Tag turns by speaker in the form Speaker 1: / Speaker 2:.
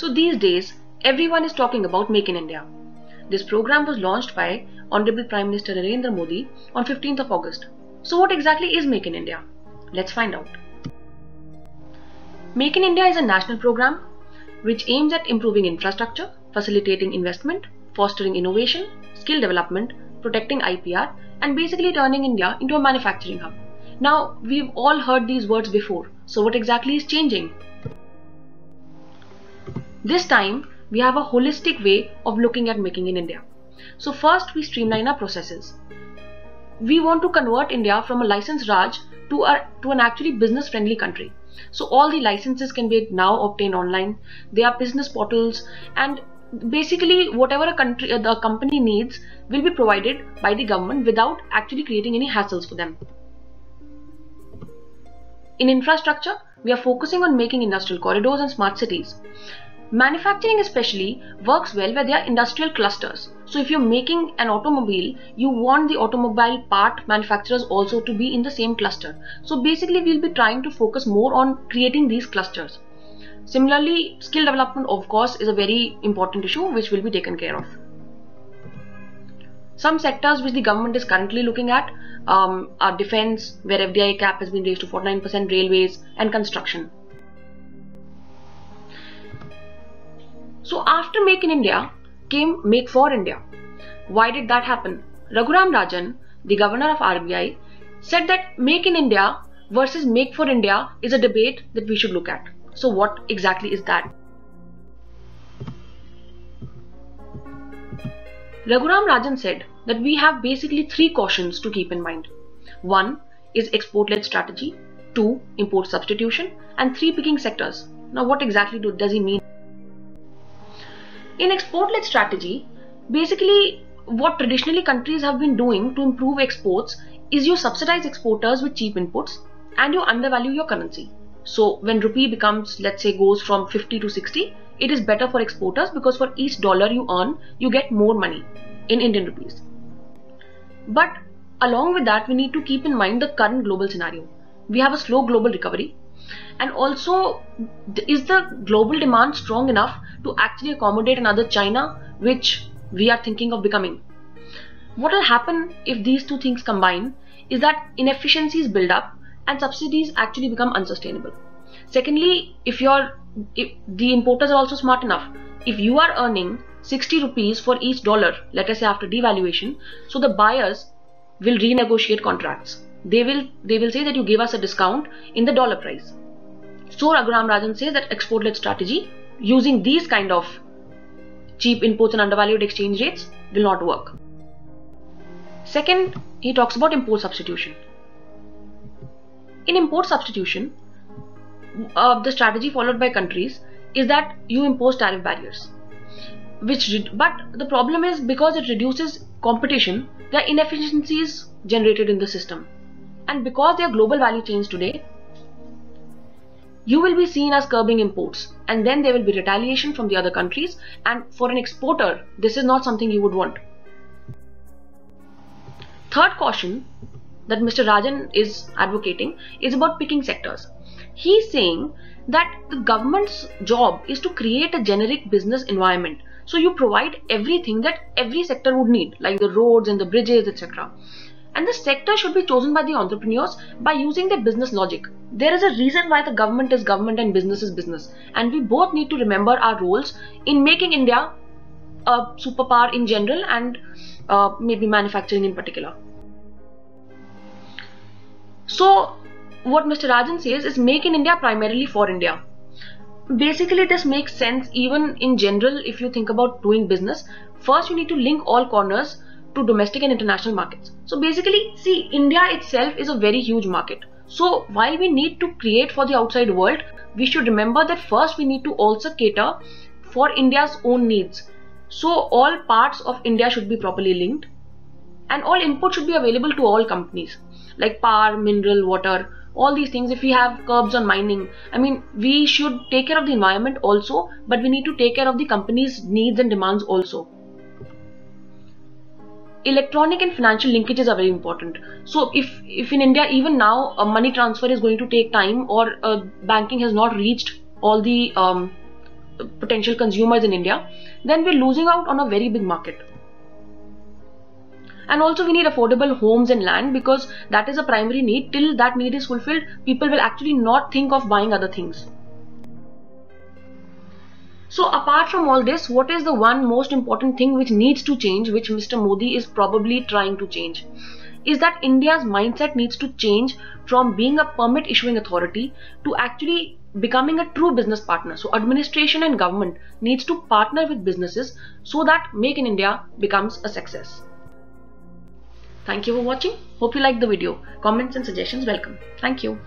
Speaker 1: So these days, everyone is talking about Make in India. This program was launched by Honorable Prime Minister Narendra Modi on 15th of August. So what exactly is Make in India? Let's find out. Make in India is a national program which aims at improving infrastructure, facilitating investment, fostering innovation, skill development, protecting IPR, and basically turning India into a manufacturing hub. Now, we've all heard these words before, so what exactly is changing? This time, we have a holistic way of looking at making in India. So first, we streamline our processes. We want to convert India from a license Raj to an actually business-friendly country. So all the licenses can be now obtained online. There are business portals, and basically whatever a company needs will be provided by the government without actually creating any hassles for them. In infrastructure, we are focusing on making industrial corridors and smart cities. Manufacturing especially works well where there are industrial clusters. So if you're making an automobile, you want the automobile part manufacturers also to be in the same cluster. So basically we'll be trying to focus more on creating these clusters. Similarly, skill development of course is a very important issue which will be taken care of. Some sectors which the government is currently looking at are defense, where FDI cap has been raised to 49%, railways, and construction. So after Make in India came Make for India. Why did that happen? Raghuram Rajan, the governor of RBI, said that Make in India versus Make for India is a debate that we should look at. So what exactly is that? Raghuram Rajan said that we have basically three cautions to keep in mind. 1 is export-led strategy, 2 import substitution, and 3 picking sectors. Now what exactly does he mean? In export-led strategy, basically what traditionally countries have been doing to improve exports is you subsidize exporters with cheap inputs and you undervalue your currency. So when rupee becomes, let's say, goes from 50 to 60, it is better for exporters because for each dollar you earn, you get more money in Indian rupees. But along with that, we need to keep in mind the current global scenario. We have a slow global recovery. And also, is the global demand strong enough to actually accommodate another China, which we are thinking of becoming? What will happen if these two things combine is that inefficiencies build up and subsidies actually become unsustainable. Secondly, if the importers are also smart enough, if you are earning 60 rupees for each dollar, let us say after devaluation, so the buyers will renegotiate contracts. They will say that you gave us a discount in the dollar price. So Raghuram Rajan says that export-led strategy using these kind of cheap inputs and undervalued exchange rates will not work. Second, he talks about import substitution. In import substitution, the strategy followed by countries is that you impose tariff barriers. But the problem is because it reduces competition, there are inefficiencies generated in the system. And because there are global value chains today, you will be seen as curbing imports, and then there will be retaliation from the other countries, and for an exporter, this is not something you would want. Third caution that Mr. Rajan is advocating is about picking sectors. He's saying that the government's job is to create a generic business environment. So you provide everything that every sector would need, like the roads and the bridges, etc. And the sector should be chosen by the entrepreneurs by using their business logic. There is a reason why the government is government and business is business. And we both need to remember our roles in making India a superpower in general and maybe manufacturing in particular. So what Mr. Rajan says is make in India primarily for India. Basically this makes sense even in general if you think about doing business. First you need to link all corners to domestic and international markets. So basically, see, India itself is a very huge market. So while we need to create for the outside world, we should remember that first we need to also cater for India's own needs. So all parts of India should be properly linked and all input should be available to all companies like power, mineral, water, all these things. If we have curbs on mining, I mean, we should take care of the environment also, but we need to take care of the company's needs and demands also. Electronic and financial linkages are very important. So if in India even now a money transfer is going to take time or banking has not reached all the potential consumers in India, then we're losing out on a very big market. And also we need affordable homes and land, because that is a primary need. Till that need is fulfilled, people will actually not think of buying other things. So apart from all this, what is the one most important thing which needs to change, which Mr. Modi is probably trying to change, is that India's mindset needs to change from being a permit issuing authority to actually becoming a true business partner. So administration and government needs to partner with businesses so that Make in India becomes a success. Thank you for watching. Hope you liked the video. Comments and suggestions welcome. Thank you.